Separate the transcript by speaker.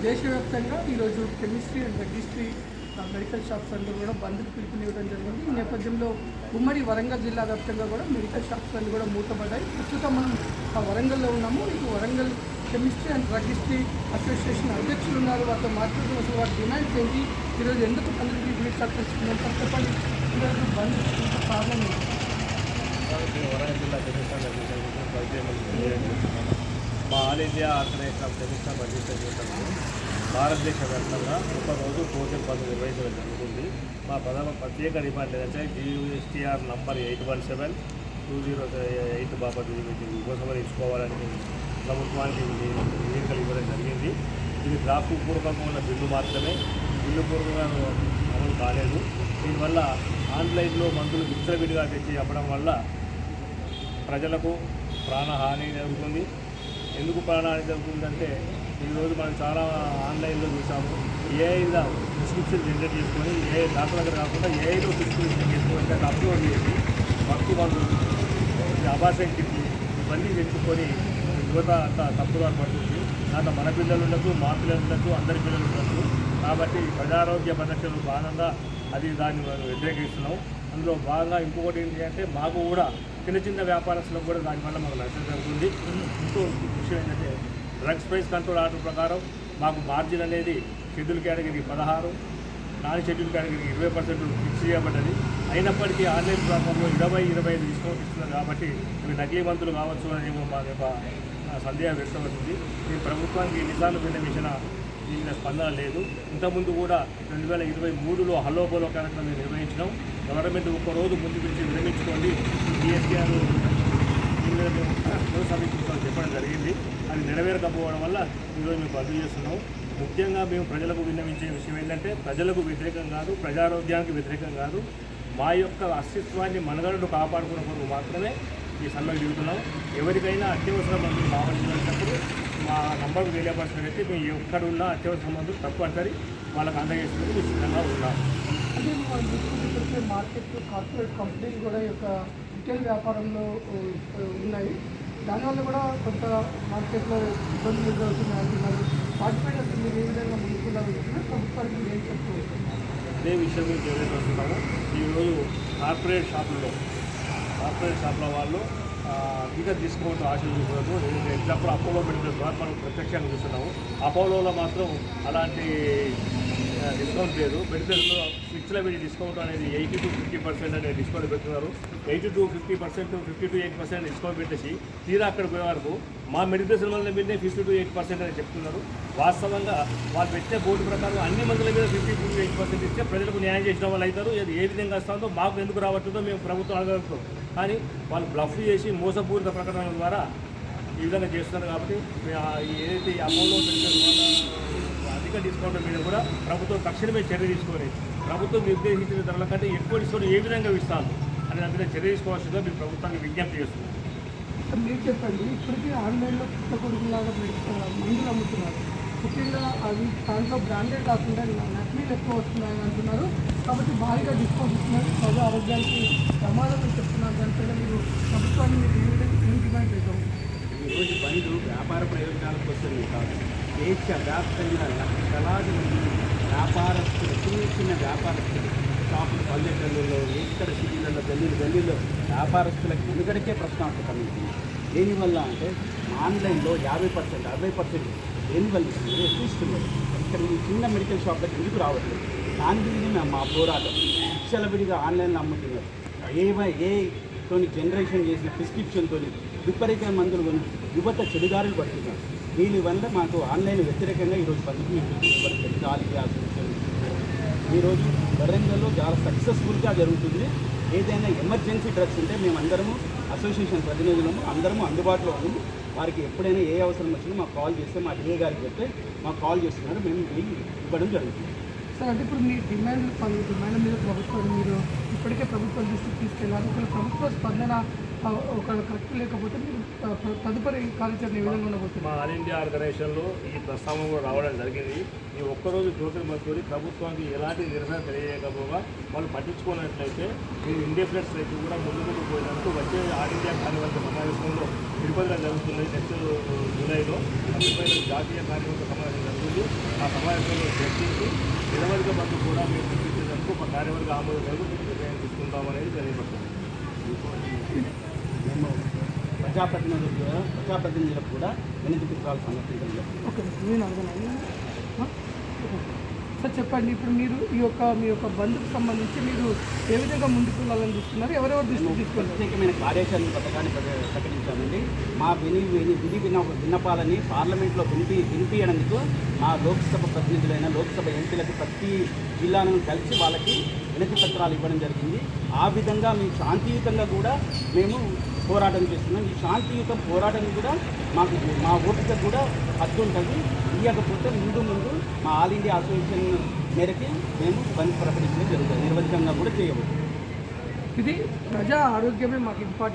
Speaker 1: దేశవ్యాప్తంగా ఈరోజు chemistry and chemistry medical shops అందరూ కూడా బంద్కు పిలుపునివ్వడం జరిగింది. ఈ నేపథ్యంలో ఉమ్మడి వరంగల్ జిల్లా వ్యాప్తంగా కూడా మెడికల్ షాప్స్ అన్నీ కూడా మూతపడ్డాయి. ప్రస్తుతం మనం వరంగల్లో ఉన్నాము. ఇది వరంగల్ కెమిస్ట్రీ అండ్ డ్రగిస్ట్రీ అసోసియేషన్ అధ్యక్షులు ఉన్నారు. వారితో మాట్లాడుతున్న అసలు వారి డిమాండ్స్ ఏంటి, ఈరోజు ఎందుకు బంద్కి పిలుపునిచ్చారు తెలుసుకున్నాం. సార్ చెప్పండి, ఈరోజు బంద్ కారణం
Speaker 2: వరంగల్ జిల్లా మా all India organisation of chemistry పనిచేసే భారతదేశ వ్యాప్తంగా ఒకరోజు భోజన బంద్ నిర్వహించడం జరుగుతుంది. మా ప్రత్యేక డిమాండ్ ఏంటంటే జిఎస్టీఆర్ నంబర్ 817-2008 బాబత్ ఉపసంహరించుకోవాలని ప్రభుత్వానికి నివేదికలు ఇవ్వడం జరిగింది. ఇది డ్రాఫ్ట్ పూర్వకంగా ఉన్న బిల్లు మాత్రమే, బిల్లు పూర్వకంగా అమలు కాలేదు. దీనివల్ల ఆన్లైన్లో మందులు విచ్చలవిడిగా తెచ్చి అమ్మడం వల్ల ప్రజలకు ప్రాణహాని జరుగుతుంది. ఎందుకు ప్రాణహాని జరుగుతుందంటే ఈరోజు మనం చాలా ఆన్లైన్లో చూసాము. ఏఐలో ప్రిస్క్రిప్షన్ జనరేట్ చేసుకొని డాక్టర్ దగ్గర కాకుండా ఏఐలో ప్రిస్క్రిప్షన్ చేసుకొని అప్లోడ్ చేసి భక్తి మందులు, అబార్షన్ కిట్లు ఇవన్నీ తెచ్చుకొని యువత అంతా తప్పుదారి పడుతుంది. దాంట్లో మన పిల్లలు ఉండొచ్చు, మా పిల్లలు ఉండొచ్చు, అందరి పిల్లలు ఉండొచ్చు. కాబట్టి ప్రజారోగ్య పరిరక్షణలో భాగంగా దాన్ని మనం వ్యతిరేకిస్తున్నాం. అందులో భాగంగా ఇంకొకటి ఏంటి అంటే మాకు కూడా చిన్న చిన్న వ్యాపారస్తులకు కూడా దానివల్ల మాకు నష్టం జరుగుతుంది. ఇంకో విషయం ఏంటంటే డ్రగ్స్ ప్రైస్ కంట్రోల్ ఆర్డర్ ప్రకారం మాకు మార్జిన్ అనేది schedule category 16, non schedule category 20% fix చేయబడ్డది. అయినప్పటికీ ఆన్లైన్ ప్లాట్ఫామ్లో 20-25 డిస్కౌంట్ ఇస్తున్నారు. కాబట్టి ఇవి నకిలీ మందులు కావచ్చు అని మా యొక్క సందేహం వ్యక్తమవుతుంది. ఈ ప్రభుత్వానికి ఎన్నిసార్లు విన్నవించిన దీనిన స్పందన లేదు. ఇంతకుముందు కూడా 2023లో హల్లోబోలో కార్యక్రమం నిర్వహించడం, గవర్నమెంట్ ఒక్కరోజు ముందు పిలిచి విరమించుకోండి, జిఎస్టీఆర్ సమీక్షించాలని చెప్పడం జరిగింది. అది నెరవేరకపోవడం వల్ల ఈరోజు మేము రద్దు చేస్తున్నాం. ముఖ్యంగా మేము ప్రజలకు విన్నవించే విషయం ఏంటంటే ప్రజలకు వ్యతిరేకం కాదు, ప్రజారోగ్యానికి వ్యతిరేకం కాదు, మా యొక్క అస్తిత్వాన్ని మనుగడను కాపాడుకున్న కొరకు మాత్రమే ఈ సమ్మెకు దిగుతున్నాం. ఎవరికైనా అత్యవసర మందులు కావాల్సినప్పుడు మా నంబర్కు తెలియపరిచినట్లయితే మేము ఎక్కడున్నా అత్యవసర మందులు తప్పనిసరి వాళ్ళకి అందజేసేందుకు సిద్ధంగా ఉన్నాం.
Speaker 1: అంటే మనం చూసుకుంటే మార్కెట్ కార్పొరేట్ కంపెనీలు కూడా యొక్క రిటైల్ వ్యాపారంలో ఉన్నాయి. దానివల్ల కూడా కొంత మార్కెట్లో ఇబ్బందులు ఎదురవుతున్నాయి అంటున్నారు. వాటిపైన మీరు ఏ విధంగా ముందుకు ప్రభుత్వానికి ఏం చెప్తున్నారు?
Speaker 2: అదే విషయం గురించి ఏదైతే వస్తున్నామో ఈరోజు కార్పొరేట్ షాపుల వాళ్ళు ఇంకా డిస్కౌంట్ ఆశలు చూడదు. ఎగ్జాంపుల్ అపోలో మెడికల్ ద్వారా మనం ప్రత్యక్షంగా చూస్తున్నాము. అపోలోలో మాత్రం అలాంటి డిస్కౌంట్ లేదు. మెడికల్లో విచ్చలవిడి డిస్కౌంట్ అనేది 80-50% అనే డిస్కౌంట్ పెడుతున్నారు. 80-50%, 50-8% డిస్కౌంట్ పెట్టేసి తీరా అక్కడ పోయే వరకు మా మెడికల్ వల్ల మీదే 50-8% అని చెప్తున్నారు. వాస్తవంగా వాళ్ళు పెట్టే బోర్డు ప్రకారం అన్ని మందుల మీద 50-8% ఇస్తే ప్రజలకు న్యాయం చేసిన వాళ్ళు అవుతారు. అది ఏ విధంగా వస్తుందో మాకు ఎందుకు రావట్లేదో మేము ప్రభుత్వం అడగలుగుతాం. కానీ వాళ్ళు బ్లఫ్ చేసి మోసపూరిత ప్రకటనల ద్వారా ఈ విధంగా చేస్తున్నారు. కాబట్టి ఏదైతే అపోలో మెడికల్ అధిక డిస్కౌంట్ మీద కూడా ప్రభుత్వం తక్షణమే చర్య తీసుకొని ప్రభుత్వం నిర్దేశించిన ధరల కంటే ఎక్కువ డిస్కౌంట్ ఏ విధంగా ఇస్తాను అని దాని మీద చర్య తీసుకోవాల్సిందిగా మేము ప్రభుత్వానికి విజ్ఞప్తి చేస్తున్నాం.
Speaker 1: మీరు చెప్పండి, ఇప్పటికీ ఆన్లైన్లో పుట్టగొడుగులాగా మందులు అమ్ముతున్నారు. ముఖ్యంగా అవి దాంట్లో బ్రాండెడ్ కాకుండా నకిలీలు ఎక్కువ వస్తున్నాయని అంటున్నారు. కాబట్టి భారీగా డిస్కౌంట్ ఇస్తున్నారు. ప్రజా ఆరోగ్యానికి ప్రమాదం అని చెప్తున్నారు. దానిపైన మీరు ప్రభుత్వాన్ని మీరు ఏం డిమాండ్ చేద్దాం?
Speaker 3: ఈరోజు బంధు వ్యాపార ప్రయోజనాల కోసమే కాదు, దేశవ్యాప్తంగా లక్షలాది మంది వ్యాపారస్తులు, చిన్న వ్యాపారస్తులు, షాపులు, పల్లెటూళ్ళలో, ఎక్కడ సిటీలలో, గల్లీలో వ్యాపారస్తులకు ఎందుకడికే ప్రశ్నార్థకమైంది. దేనివల్ల అంటే ఆన్లైన్లో 50%, 60% దేనివల్ల ఇస్తున్నారు. ఇక్కడ ఈ చిన్న మెడికల్ షాప్లకు ఎందుకు రావట్లేదు? దాని గురించి మా పోరాటం. విచ్చలవిడిగా ఆన్లైన్లో అమ్ముతున్నారు. ఏతోని జనరేషన్ చేసిన ప్రిస్క్రిప్షన్తో విపరీత మందులు కొని యువత చెడుదారులు పడుతున్నారు. దీని వల్ల మాకు ఆన్లైన్ వ్యతిరేకంగా ఈరోజు బతుకు ఈరోజు వరంగల్లో చాలా సక్సెస్ఫుల్గా జరుగుతుంది. ఏదైనా ఎమర్జెన్సీ డ్రగ్స్ ఉంటే మేమందరము అసోసియేషన్ ప్రతినిధులము అందరము అందుబాటులో ఉన్నాము. వారికి ఎప్పుడైనా ఏ అవసరం వచ్చినా మాకు కాల్ చేస్తే మా డిఏ గారికి చెప్తే మాకు కాల్ చేస్తున్నారు, మేము ఇవ్వడం జరుగుతుంది.
Speaker 1: సార్, అంటే ఇప్పుడు మీ డిమాండ్ మీద ప్రభుత్వం మీరు ఇప్పటికే ప్రభుత్వం దృష్టికి తీసుకెళ్ళారు. ఒకవేళ ప్రభుత్వ స్పందన ఒక కరెక్ట్ లేకపోతే మీరు తదుపరి కార్యాచరణ ఏ విధంగా ఉండబోతుంది?
Speaker 2: మా ఆల్ ఇండియా ఆర్గనైజేషన్లో ఈ ప్రస్తావన కూడా రావడం జరిగింది. ఈ ఒక్కరోజు జ్యోతిర్మతుడి ప్రభుత్వానికి ఎలాంటి నిరసన తెలియకపోగా వాళ్ళు పట్టించుకున్నట్లయితే మీరు ఇండిపెండెన్స్ రైతు కూడా ముందుకు పోయినందుకు వచ్చే ఆల్ ఇండియా కార్యవర్గ సమావేశంలో తిరుపతిలో జరుగుతుంది. నెక్స్ట్ జూలైలో తిరుపతిలో జాతీయ కార్యవర్గ సమావేశం జరుగుతుంది. ఆ సమావేశంలో చర్చించి నిరవధిక బంధు కూడా మీరు చూపించేందుకు ఒక కార్యవర్గ ఆమోదం నిర్ణయం తీసుకుంటామనేది తెలియపడుతుంది.
Speaker 3: మేము ప్రజాప్రతినిధులకు కూడా వినతి పత్రాలు సమర్పించడం జరిగింది.
Speaker 1: ఓకే, నేను అర్థమైంది. సార్ చెప్పండి, ఇప్పుడు మీరు మీ యొక్క బంధుకు సంబంధించి మీరు ఏ విధంగా ముందుకు వెళ్ళాలని చూస్తున్నారు? ఎవరెవరు దృష్టికి తీసుకెళ్ళారు?
Speaker 3: ప్రత్యేకమైన కార్యాచరణ పథకాన్ని ప్రకటించామండి. మా విన్నపాలని పార్లమెంట్లో వినిపించడానికి మా లోక్సభ ప్రతినిధులైన లోక్సభ ఎంపీలకు ప్రతి జిల్లాను కలిసి వాళ్ళకి వినతి పత్రాలు ఇవ్వడం జరిగింది. ఆ విధంగా మేము శాంతియుతంగా కూడా మేము పోరాటం చేస్తున్నాం. ఈ శాంతియుత పోరాటం కూడా మా ఓపిక కూడా హద్దు ఉంటుంది. ఇవ్వకపోతే ముందు మా ఆల్ ఇండియా అసోసియేషన్ మేరకి మేము బంద్ ప్రకటించడం జరుగుతుంది. నిర్వధికంగా కూడా చేయవచ్చు.
Speaker 1: ఇది ప్రజా ఆరోగ్యమే మాకు ఇంపార్టెంట్.